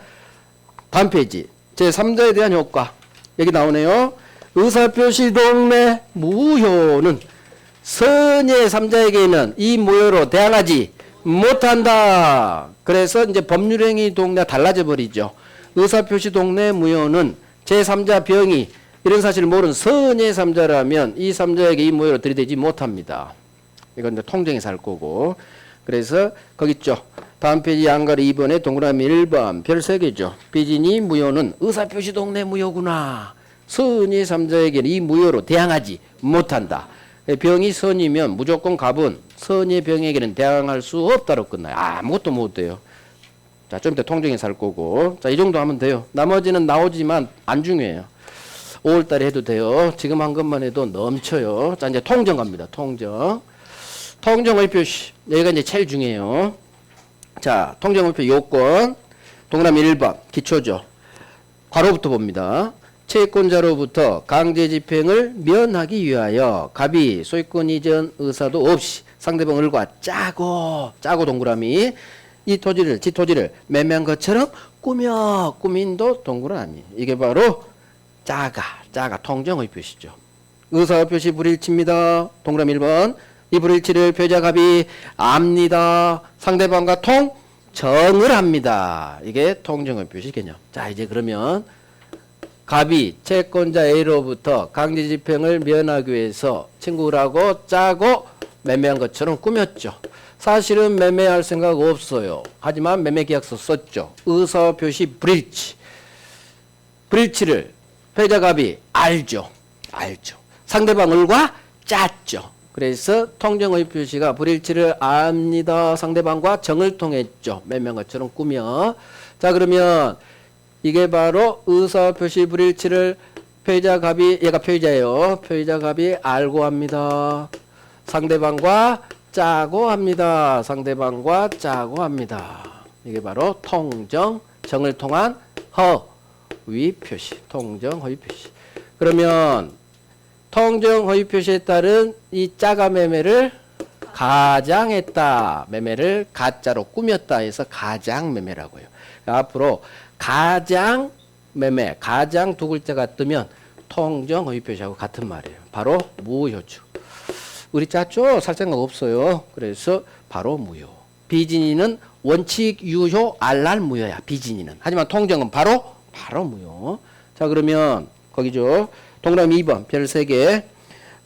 다음 페이지. 제3자에 대한 효과. 여기 나오네요. 의사표시 동네 무효는 선의 3자에게는 이 무효로 대항하지 못한다. 그래서 이제 법률행위 동네가 달라져 버리죠. 의사표시 동네 무효는 제3자 병이 이런 사실을 모르는 선의 3자라면 이 3자에게 이 무효로 들이대지 못합니다. 이건 이제 통정에서 할 거고. 그래서 거기 있죠. 다음 페이지 양가리 2번에 동그라미 1번 별 3개죠. 비진이 무효는 의사표시 동네 무효구나. 선의 3자에게는 이 무효로 대항하지 못한다. 병이 선이면 무조건 갑은 선의 병에게는 대항할 수 없다로 끝나요. 아무것도 못 돼요. 자, 좀 이따 통정에서 할 거고. 자, 이 정도 하면 돼요. 나머지는 나오지만 안 중요해요. 5월달에 해도 돼요. 지금 한 것만 해도 넘쳐요. 자, 이제 통정 갑니다. 통정. 통정의 표시. 여기가 이제 제일 중요해요. 자, 통정의 표시 요건. 동그라미 1번. 기초죠. 괄호부터 봅니다. 채권자로부터 강제 집행을 면하기 위하여 갑이 소유권 이전 의사도 없이 상대방 을과 짜고 동그라미 이 토지를 지 토지를 매매한 것처럼 꾸민도 동그라미. 이게 바로 짜가 통정의 표시죠. 의사 표시 불일치입니다. 동그라미 1번. 이 불일치를 표의자 갑이 압니다. 상대방과 통정을 합니다. 이게 통정의 표시 개념. 자, 이제 그러면 갑이 채권자 A로부터 강제 집행을 면하기 위해서 친구라고 짜고 매매한 것처럼 꾸몄죠. 사실은 매매할 생각 없어요. 하지만 매매계약서 썼죠. 의사표시 불일치. 불일치를 패자 갑이 알죠. 상대방 을과 짰죠. 그래서 통정의 표시가 불일치를 압니다. 상대방과 정을 통했죠. 매매한 것처럼 꾸며. 자, 그러면 이게 바로 의사표시 불일치를 표의자 갑이, 얘가 표의자예요. 표의자 갑이 알고 합니다. 상대방과 짜고 합니다. 이게 바로 통정, 정을 통한 허위 표시. 통정, 허위 표시. 그러면 통정, 허위 표시에 따른 이 짜가 매매를 가장했다. 매매를 가짜로 꾸몄다 해서 가장 매매라고 해요. 앞으로 가장 매매, 가장 두 글자가 뜨면 통정, 허위 표시하고 같은 말이에요. 바로 무효죠. 우리 짰죠? 살 생각 없어요. 그래서 바로 무효. 비진이는 원칙 유효 알랄 무효야. 비진이는. 하지만 통정은 바로 무효. 자, 그러면 거기죠. 동그라미 2번 별 3개.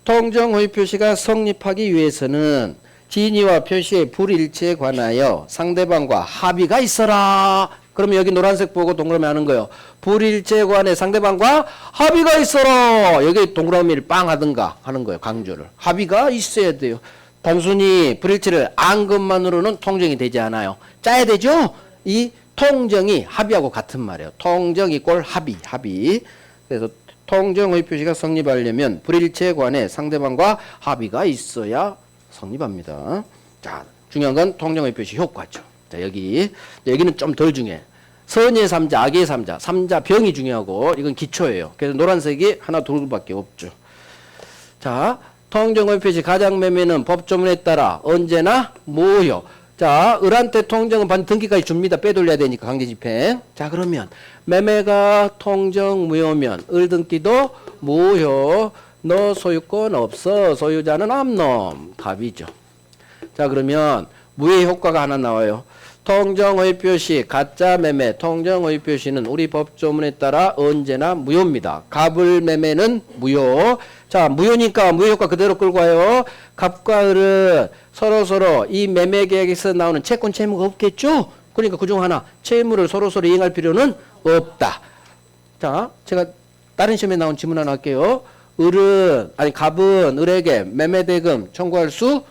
통정 호의 표시가 성립하기 위해서는 진위와 표시의 불일치에 관하여 상대방과 합의가 있어라. 그러면 여기 노란색 보고 동그라미 하는 거예요. 불일치에 관해 상대방과 합의가 있어라. 여기 동그라미를 빵 하든가 하는 거예요. 강조를. 합의가 있어야 돼요. 단순히 불일치를 안 것만으로는 통정이 되지 않아요. 짜야 되죠? 이 통정이 합의하고 같은 말이에요. 통정 이꼴 합의. 그래서 통정의 표시가 성립하려면 불일치에 관해 상대방과 합의가 있어야 성립합니다. 자, 중요한 건 통정의 표시 효과죠. 자, 여기는 좀 덜 중요해. 선의 삼자, 악의 삼자, 삼자 병이 중요하고 이건 기초예요. 그래서 노란색이 하나 둘밖에 없죠. 자, 통정의 표시 가장 매매는 법조문에 따라 언제나 무효. 자, 을한테 통정은 반 등기까지 줍니다. 빼돌려야 되니까 강제집행. 자, 그러면 매매가 통정 무효면 을 등기도 무효. 너 소유권 없어. 소유자는 암놈. 답이죠. 자, 그러면 무효의 효과가 하나 나와요. 통정의 표시 가짜 매매 통정의 표시는 우리 법조문에 따라 언제나 무효입니다. 갑을 매매는 무효. 자, 무효니까 무효 효과 그대로 끌고 와요. 갑과 을은 서로 이 매매 계약에서 나오는 채권 채무가 없겠죠? 그러니까 그중 하나 채무를 서로 이행할 필요는 없다. 자, 제가 다른 시험에 나온 질문 하나 할게요. 갑은 을에게 매매 대금 청구할 수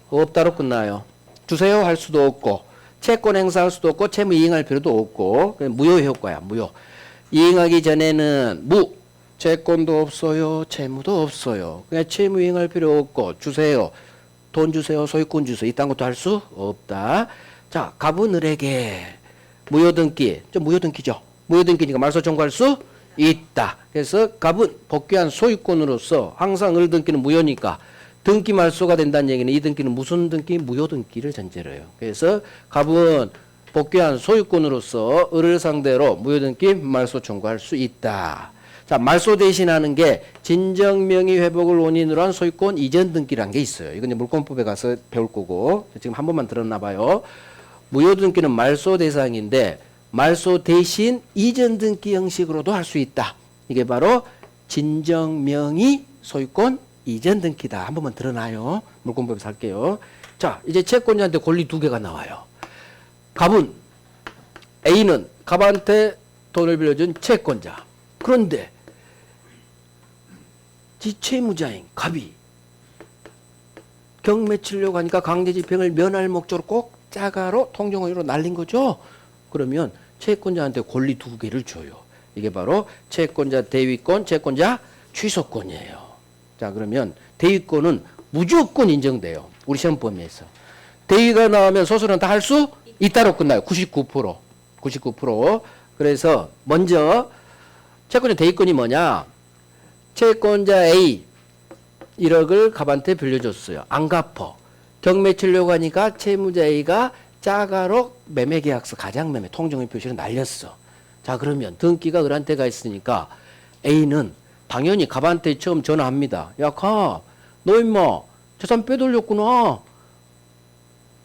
없다로 끝나요. 주세요 할 수도 없고 채권 행사할 수도 없고 채무 이행할 필요도 없고 무효 효과야. 무효. 이행하기 전에는 채권도 없어요. 채무도 없어요. 그냥 채무 이행할 필요 없고 주세요. 돈 주세요. 소유권 주세요. 이딴 것도 할 수 없다. 자, 갑은 을에게 무효등기. 무효등기죠. 무효등기니까 말소 청구할 수 있다. 그래서 갑은 복귀한 소유권으로서 항상 을 등기는 무효니까 등기 말소가 된다는 얘기는 이 등기는 무슨 등기? 무효등기를 전제로 해요. 그래서 갑은 복귀한 소유권으로서 을을 상대로 무효등기 말소 청구할 수 있다. 자, 말소 대신하는 게 진정명의 회복을 원인으로 한 소유권 이전 등기라는 게 있어요. 이건 이제 물권법에 가서 배울 거고 지금 한 번만 들었나 봐요. 무효등기는 말소 대상인데 말소 대신 이전 등기 형식으로도 할 수 있다. 이게 바로 진정명의 소유권 이전 등기다. 한 번만 드러나요. 물권법에서 할게요. 자, 이제 채권자한테 권리 2개가 나와요. 갑은 A는 갑한테 돈을 빌려준 채권자. 그런데 지채무자인 갑이 경매치려고 하니까 강제집행을 면할 목적으로 꼭 짜가로 통정허위로 날린 거죠. 그러면 채권자한테 권리 2개를 줘요. 이게 바로 채권자 대위권, 채권자 취소권이에요. 자, 그러면 대위권은 무조건 인정돼요. 우리 시험 범위에서. 대위가 나오면 소설은 다 할 수 있다로 끝나요. 99%. 99%. 그래서 먼저 채권자 대위권이 뭐냐? 채권자 A 1억을 갑한테 빌려줬어요. 안 갚어. 경매 치려고 하니까 채무자 A가 짜가로 매매계약서 가장매매 통정의 표시를 날렸어. 자, 그러면 등기가 을한테 가 있으니까 A는 당연히 갑한테 처음 전화합니다. 야, 갑, 너 임마 재산 빼돌렸구나.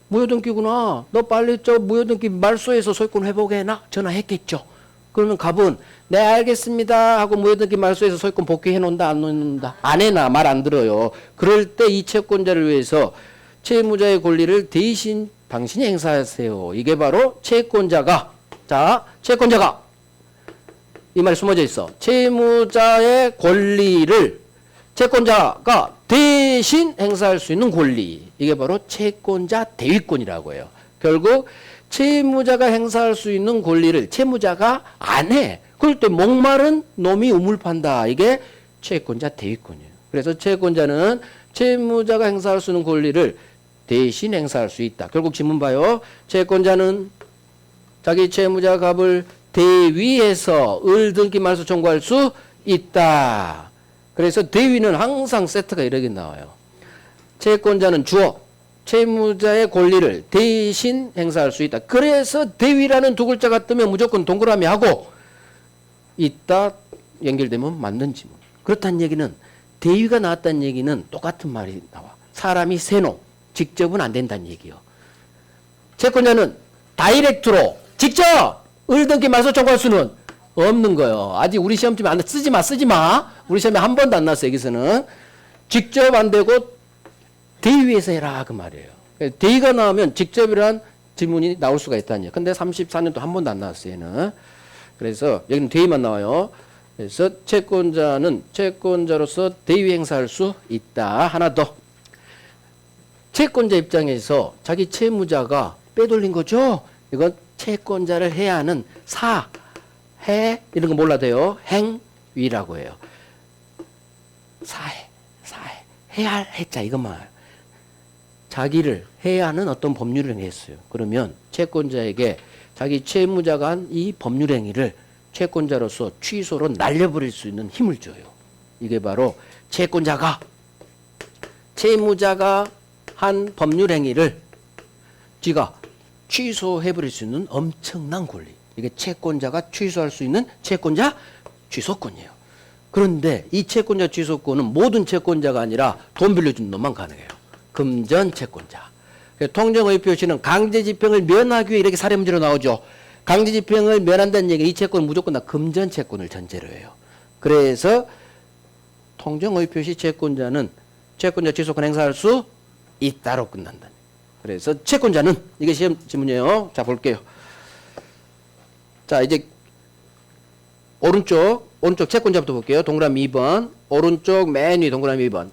무효등기구나. 너 빨리 무효등기 말소해서 소유권 회복해놔. 전화했겠죠. 그러면 갑은 네 알겠습니다 하고 무효등기 말소해서 소유권 복귀해 놓는다 안 놓는다? 안 해놔. 말 안 들어요. 그럴 때 이 채권자를 위해서 채무자의 권리를 대신 당신이 행사하세요. 이게 바로 채권자가 이 말이 숨어져 있어. 채무자의 권리를 채권자가 대신 행사할 수 있는 권리. 이게 바로 채권자 대위권이라고 해요. 결국 채무자가 행사할 수 있는 권리를 채무자가 안 해. 그럴 때 목마른 놈이 우물 판다. 이게 채권자 대위권이에요. 그래서 채권자는 채무자가 행사할 수 있는 권리를 대신 행사할 수 있다. 결국 지문 봐요. 채권자는 자기 채무자 갑을 대위해서 을 등기 말소 청구할 수 있다. 그래서 대위는 항상 세트가 이렇게 나와요. 채권자는 주어 채무자의 권리를 대신 행사할 수 있다. 그래서 대위라는 두 글자가 뜨면 무조건 동그라미 하고 있다 연결되면 맞는 지문. 그렇다는 얘기는 대위가 나왔다는 얘기는 똑같은 말이 나와. 사람이 세노. 직접은 안 된다는 얘기요. 채권자는 다이렉트로 직접 을등기 말소 청구할 수는 없는 거예요. 아직 우리 시험팀에 안 쓰지 마. 우리 시험에 한 번도 안 나왔어. 여기서는 직접 안 되고 대위에서 해라 그 말이에요. 대위가 나오면 직접이란 질문이 나올 수가 있다는 얘기예요. 근데 34년도 한 번도 안 나왔어요. 얘는. 그래서 여기는 대위만 나와요. 그래서 채권자는 채권자로서 대위 행사할 수 있다. 하나 더. 채권자 입장에서 자기 채무자가 빼돌린 거죠. 이건 채권자를 해야 하는 해 이런 거 몰라도 돼요. 행위라고 해요. 사해 해야 할 해자 이것만 자기를 해야 하는 어떤 법률 행위를 했어요. 그러면 채권자에게 자기 채무자가 한 이 법률 행위를 채권자로서 취소로 날려버릴 수 있는 힘을 줘요. 이게 바로 채무자가 한 법률 행위를 지가 취소해버릴 수 있는 엄청난 권리. 이게 채권자가 취소할 수 있는 채권자 취소권이에요. 그런데 이 채권자 취소권은 모든 채권자가 아니라 돈 빌려준 놈만 가능해요. 금전 채권자. 통정의 표시는 강제집행을 면하기 위해 이렇게 사례 문제로 나오죠. 강제집행을 면한다는 얘기는 이 채권은 무조건 다 금전 채권을 전제로 해요. 그래서 통정의 표시 채권자는 채권자 취소권 행사할 수 있다로 끝난다. 그래서 채권자는 이게 시험 질문이에요. 자 볼게요. 자 이제 오른쪽 채권자부터 볼게요. 동그라미 2번 오른쪽 맨 위 동그라미 2번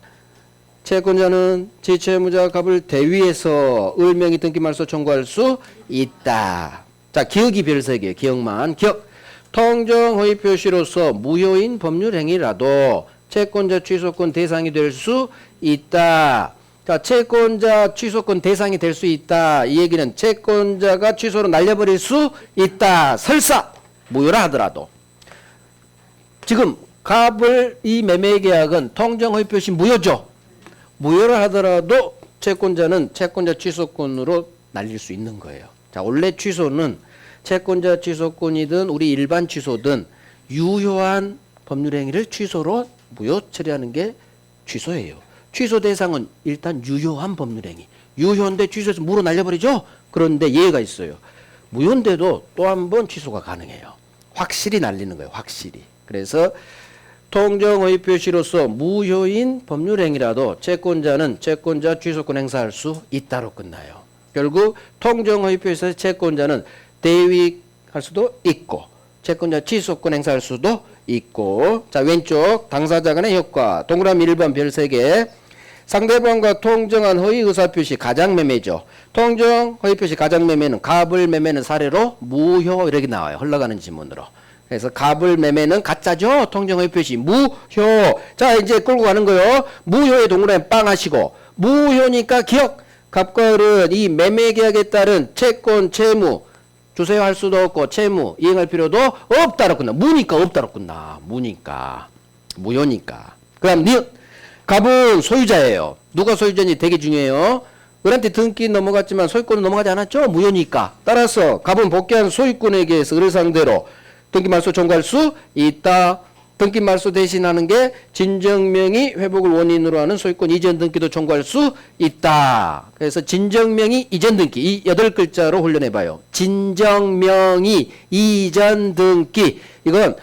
채권자는 지채무자 값을 대위해서 을명의 등기 말소 청구할 수 있다. 자 기억이 별 3개 기억만 기억 통정 허위 표시로서 무효인 법률 행위라도 채권자 취소권 대상이 될 수 있다. 자, 채권자 취소권 대상이 될 수 있다. 이 얘기는 채권자가 취소로 날려버릴 수 있다. 설사 무효라 하더라도. 지금 갑을 이 매매 계약은 통정 허위 표시 무효죠. 무효라 하더라도 채권자는 채권자 취소권으로 날릴 수 있는 거예요. 자, 원래 취소는 채권자 취소권이든 우리 일반 취소든 유효한 법률 행위를 취소로 무효 처리하는 게 취소예요. 취소 대상은 일단 유효한 법률행위. 유효인데 취소해서 무효로 날려버리죠? 그런데 예외가 있어요. 무효인데도 또 한 번 취소가 가능해요. 확실히 날리는 거예요. 확실히. 그래서 통정허위 표시로서 무효인 법률행위라도 채권자는 채권자 취소권 행사할 수 있다로 끝나요. 결국 통정허위 표시에서 채권자는 대위할 수도 있고 채권자 취소권 행사할 수도 있고. 자 왼쪽 당사자 간의 효과 동그라미 1번 별 3개 상대방과 통정한 허위 의사표시 가장매매죠. 통정 허위표시 가장매매는 갑을 매매는 사례로 무효 이렇게 나와요. 흘러가는 지문으로. 그래서 갑을 매매는 가짜죠. 통정 허위표시 무효. 자 이제 끌고 가는 거요. 무효의 동그라미 빵 하시고 무효니까 기억 갑과 을은 이 매매계약에 따른 채권 채무 주세요 할 수도 없고 채무 이행할 필요도 없다로 끝나. 무니까 없다로 끝나. 무니까 무효니까. 그 다음 니은 갑은 소유자예요. 누가 소유자인지 되게 중요해요. 을한테 등기 넘어갔지만 소유권은 넘어가지 않았죠. 무효니까. 따라서 갑은 복귀한 소유권에게서 을을 상대로 등기 말소 청구할 수 있다. 등기 말소 대신하는 게 진정명의 회복을 원인으로 하는 소유권 이전 등기도 청구할 수 있다. 그래서 진정명의 이전 등기 이 8글자로 훈련해봐요. 진정명의 이전 등기 이건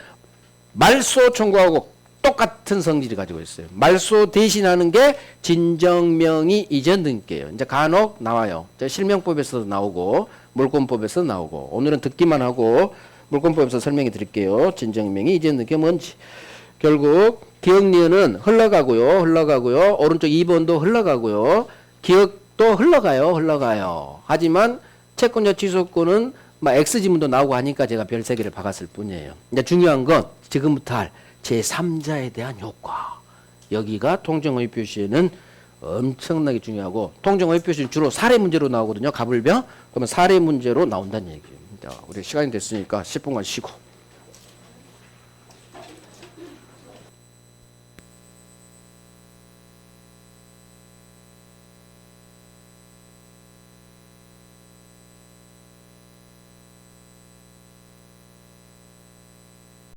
말소 청구하고 똑같은 성질을 가지고 있어요. 말소 대신하는 게 진정명의 이전 등기예요. 이제 간혹 나와요. 실명법에서도 나오고 물권법에서도 나오고 오늘은 듣기만 하고 물권법에서 설명해 드릴게요. 진정명의 이전 등기가 뭔지. 결국 기억니은은 흘러가고요. 오른쪽 2번도 흘러가고요. 기억도 흘러가요. 하지만 채권자 취소권은 X지문도 나오고 하니까 제가 별 3개를 박았을 뿐이에요. 이제 중요한 건 지금부터 할 제3자에 대한 효과. 여기가 통정허위 표시에는 엄청나게 중요하고 통정허위 표시는 주로 사례 문제로 나오거든요. 갑을병. 그러면 사례 문제로 나온다는 얘기예요. 우리 시간이 됐으니까 10분간 쉬고.